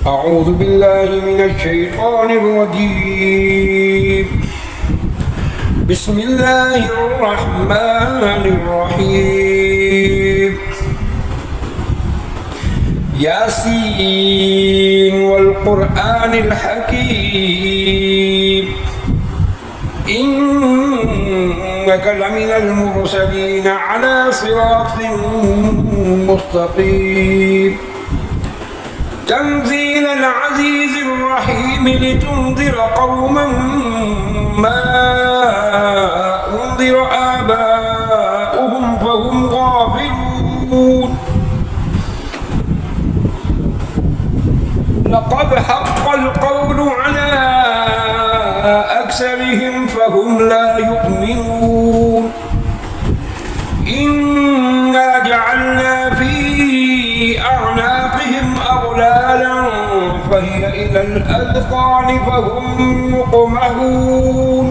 أعوذ بالله من الشيطان الرجيم. بسم الله الرحمن الرحيم. ياسين والقرآن الحكيم إنك لمن المرسلين على صراط مستقيم تنزيل العزيز الرحيم لتنذر قوما ما أنذر آباؤهم فهم غافلون. لقد حق القول على أكثرهم فهم لا يؤمنون. إنا جعلنا في أعناقهم أغلالا فهي إلى الأذقان فهم مقمحون.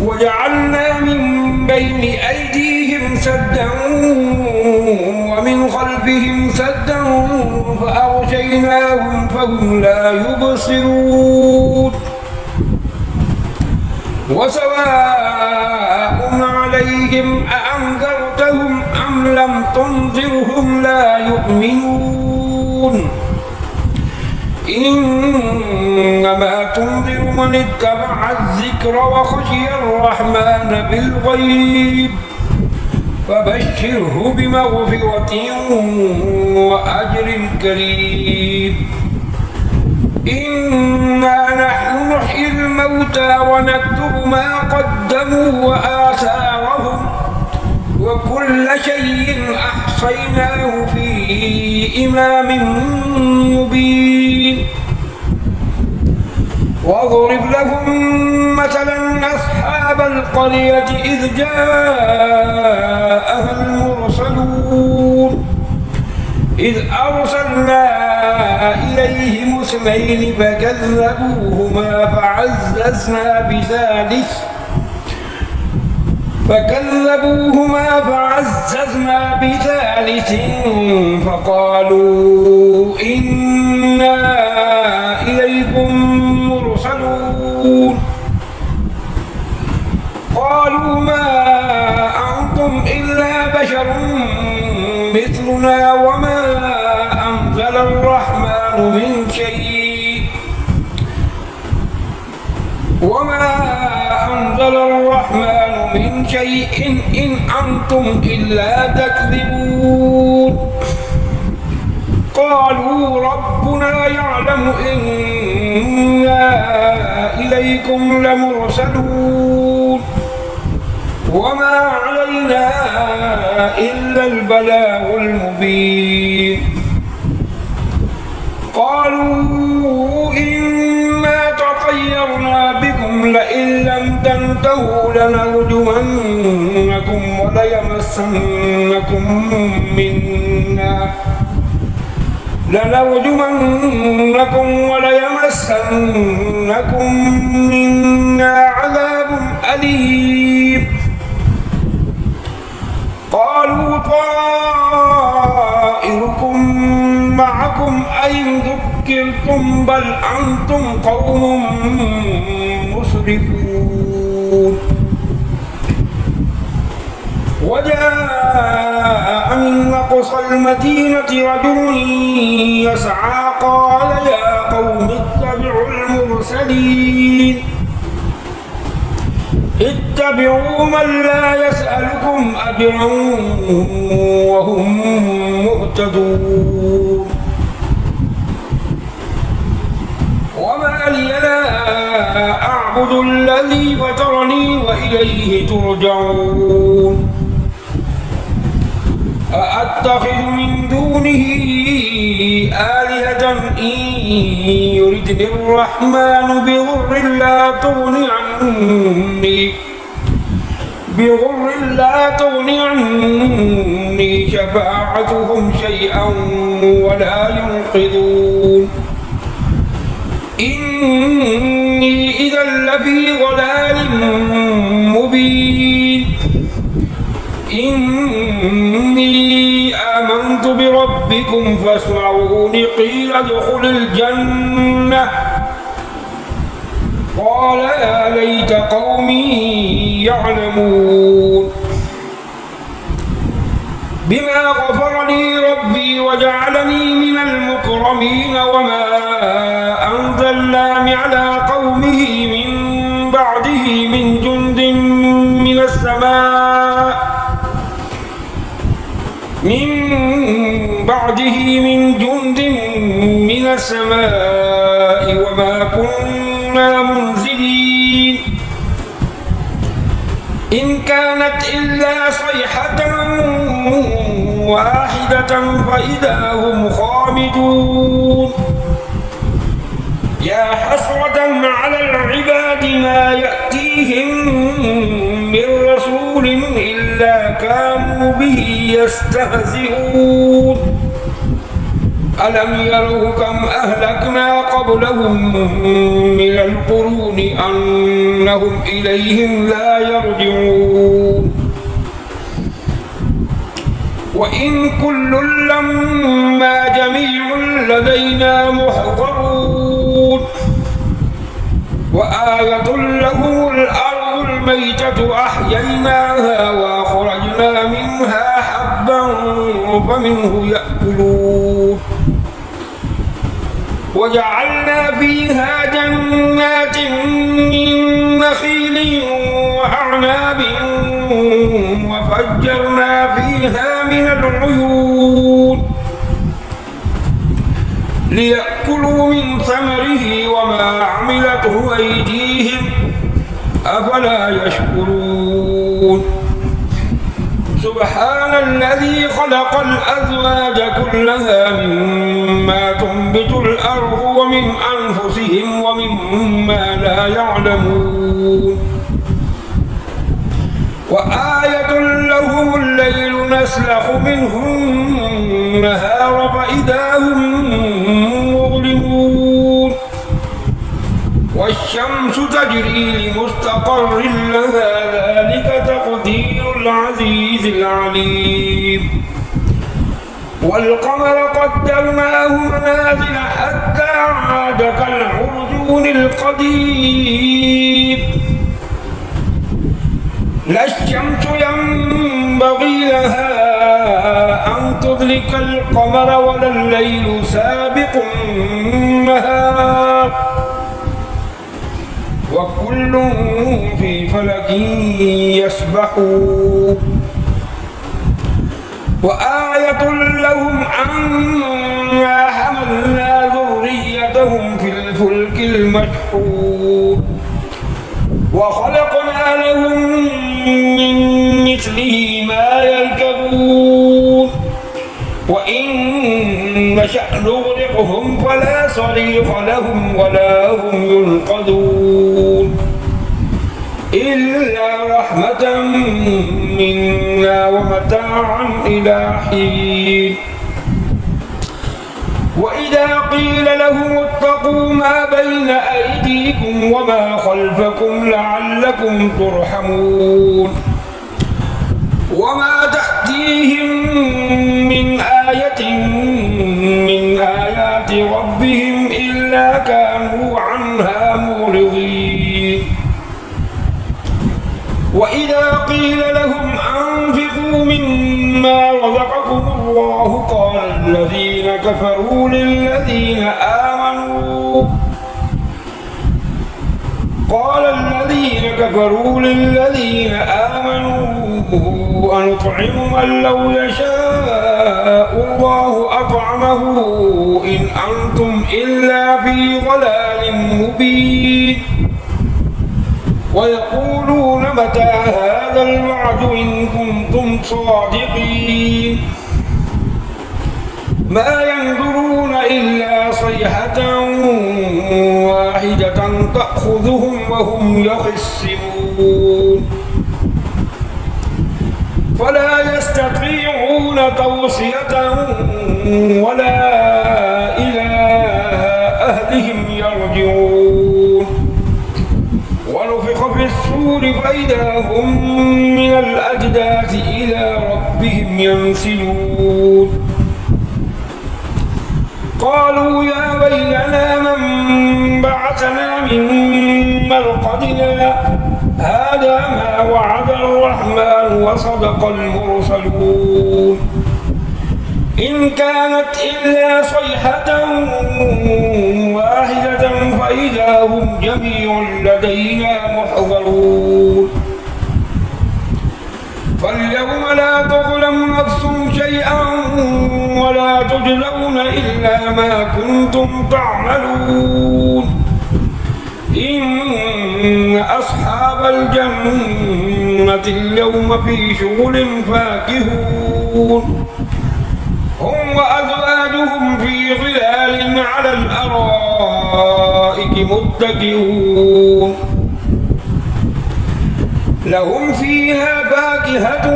وجعلنا من بين أيديهم سدا ومن خلفهم سدا فأغشيناهم فهم لا يبصرون. وسواء عليهم أأنذرتهم أم لم تنذرهم لا يؤمنون. إنما تنذر من اتبع الذكر وخشي الرحمن بالغيب فبشره بمغفرة وأجر كريم. إنا نحن نحيي الموتى ونكتب ما قدموا وآثارهم وكل شيء أحصيناه في إمام مبين. واضرب لهم مثلا أصحاب القرية إذ جاءها المرسلون إذ أرسلنا إليهم اثنين فكذبوهما فعززنا بثالث فقالوا إنا إليكم مرسلون. قالوا ما أنتم إلا بشر مثلنا وما أنزل الرحمن من شيء إن أنتم إلا تكذبون. قالوا ربنا يعلم إنا إليكم لمرسلون وما علينا إلا البلاغ المبين. قالوا إنا تطيرنا بكم لئن لم تنتهوا لنرجمنكم وليمسنكم منا عذاب أليم. قالوا طائركم معكم أئن ذكرتم بل أنتم قوم مسرفون. وجاء من أقصى المدينة رجل يسعى قال يا قوم اتبعوا المرسلين اتبعوا من لا يسألكم أجرا وهم مهتدون. وما لي لا أعبد الذي فطرني وإليه ترجعون. أأتخذ من دونه آلهة إن يردني الرحمن بضر لا تغني عني شفاعتهم شيئا ولا ينقذون. إني إذا لفي ضلال مبين. إني آمنت بربكم ربكم فاسمعون قيل ادخل الجنة قال يا ليت قومي يعلمون بما غفر لي ربي وجعلني من المكرمين وما أنزلنا على قومه من بعده من جند من السماء وما كنا منزلين إن كانت إلا صيحة واحدة فإذا هم خامدون يا حسرة على العباد ما يأتيهم من رسول إلا كانوا به يستهزئون ألم يروا كم أهلكنا قبلهم من القرون أنهم إليهم لا يرجعون وإن كل لما جميع لدينا محضرون وآية لهم الأرض الميتة أحييناها وأخرجنا منها حبا فمنه يأكلون وجعلنا فيها جنات من نخيل وأعناب وفجرنا فيها من العيون ليأكلوا من ثمره وما عملته أيديهم أفلا يشكرون سبحان الذي خلق الأزواج كلها مما تنبت الأرض ومن أنفسهم ومما لا يعلمون وآية لهم الليل نسلخ منه النهار فإذا هم مظلمون والشمس تجري لمستقر لها ذلك تقدير العزيز العليم والقمر قدرناه منازل حتى عاد كالعرجون القديم لا الشمس ينبغي لها أن تدرك القمر ولا الليل سابق النهار وكل في فلك يسبحون وآية لهم أنا حملنا ذريتهم في الفلك المشحون وخلقنا لهم من مثله ما يركبون وإن نشأ نغرقهم فلا صريخ لهم ولا هم ينقذون إلا رحمة منا ومتاعا إلى حين وإذا قيل لهم اتقوا ما بين أيديكم وما خلفكم لعلكم ترحمون وما تأتيهم من آية من آيات ربهم إلا كانوا عنها معرضين وإذا قيل لهم أنفقوا مما رزقكم الله قال الذين كفروا للذين آمنوا أنطعم من لو يشاء الله أطعمه إن أنتم إلا في ضلال مبين ويقولون متى هذا الوعد إن كنتم صادقين ما ينظرون إلا صيحة واحدة تأخذهم وهم يخصمون فلا يستطيعون توصية ولا إلى أهلهم يرجعون ونفخ في الصور فإذا هم من الأجداث إلى ربهم ينسلون قالوا يا ويلنا من بعثنا من مرقدنا هذا ما وعد الرحمن وصدق المرسلون إن كانت إلا صيحة واحدة فإذا هم جميع لدينا محضرون فاليوم لا تظلم نفس شيئا ولا تجزون إلا ما كنتم تعملون إن أصحاب الجنة اليوم في شغل فاكهون هم وأزواجهم في ظلال على الأرائك متكئون لهم فيها فاكهة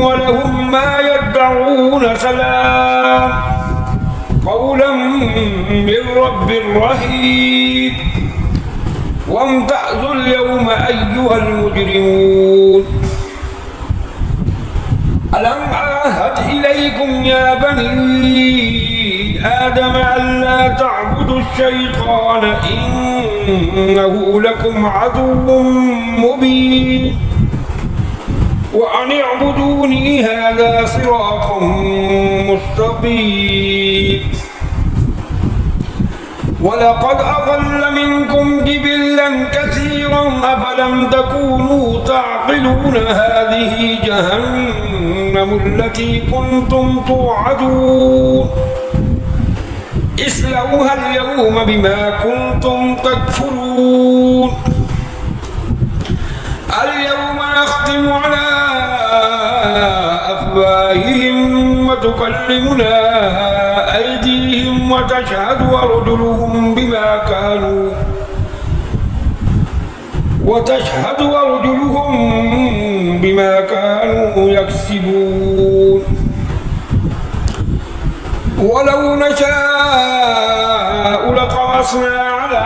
ولهم ما يدعون سلام قولا من رب رحيم وامتازوا اليوم أيها المجرمون ألم أعهد إليكم يا بني آدم ألا تعبدوا الشيطان إنه لكم عدو مبين وأن اعبدوني هذا صراط مستقيم ولقد أضل منكم جبلا كثيرا أفلم تكونوا تعقلون هذه جهنم التي كنتم توعدون اصلوها اليوم بما كنتم تكفرون اليوم نختم على أفواههم وتكلمنا أيديهم وتشهد أرجلهم بما كانوا يكسبون ولو نشاء لطمسنا على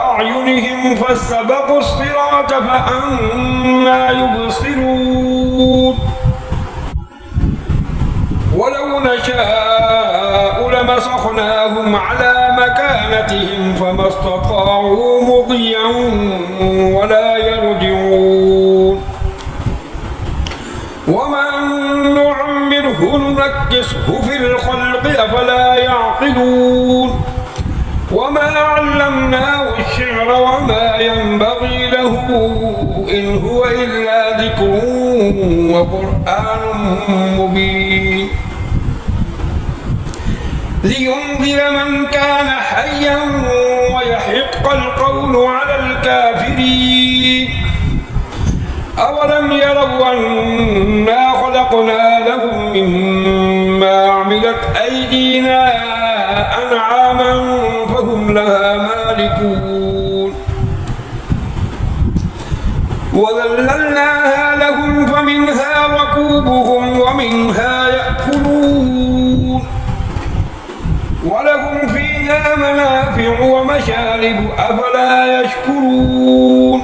أعينهم فاستبقوا الصراط فأنى يبصرون ولو نشاء لمسخناهم على مكانتهم فما استطاعوا مضيا ولا يرجعون ومن نعمره ننكسه في الخلق أفلا يعقلون وما علمناه الشعر وما ينبغي له إن هو إلا ذكر وقرآن مبين لينذر من كان حيا ويحق القول على الكافرين أولم يروا أنا خلقنا لهم مما عملت أيدينا أنعاما فهم لها مالكون وذللناها لهم فمنها ركوبهم ومنها يأكلون ولهم فيها منافع ومشارب أفلا يشكرون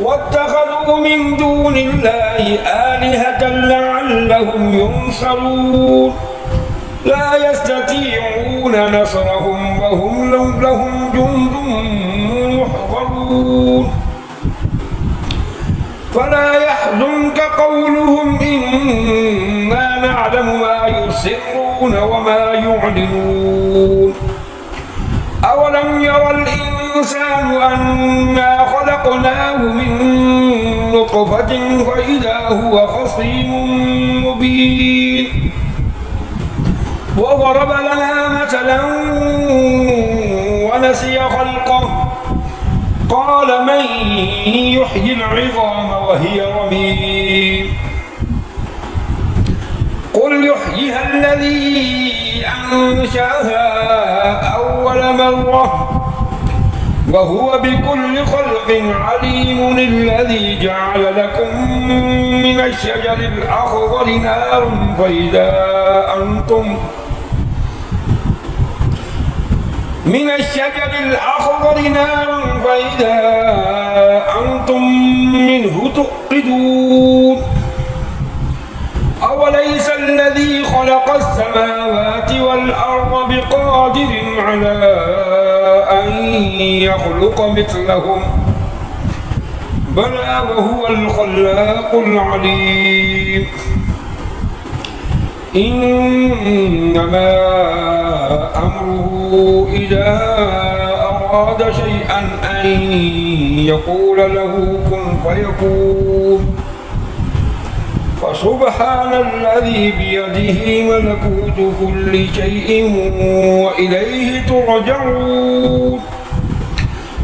واتخذوا من دون الله آلهة لعلهم ينصرون لا يستطيعون نصرهم وهم لهم جند محضرون فلا يحزنك قولهم إنا نعلم ما يسرون وما يعلنون أولم يرى الإنسان أنا خلقناه من نطفة فإذا هو خصيم مبين وضرب لنا مثلا ونسي خلقه قال من يحيي العظام وهي رميم قل يحييها الذي أنشأها أول مرة وهو بكل خلق عليم الذي جعل لكم من الشجر الأخضر نارا فإذا أنتم منه توقدون أوليس الذي خلق السماوات بقادر على أن يخلق مثلهم بلى وهو الخلاق العليم إنما أمره إذا أراد شيئا أن يقول له كن فيكون فسبحان الذي بيده ملكوت كل شيء وإليه ترجعون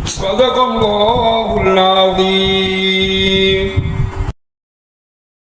صدق الله العظيم.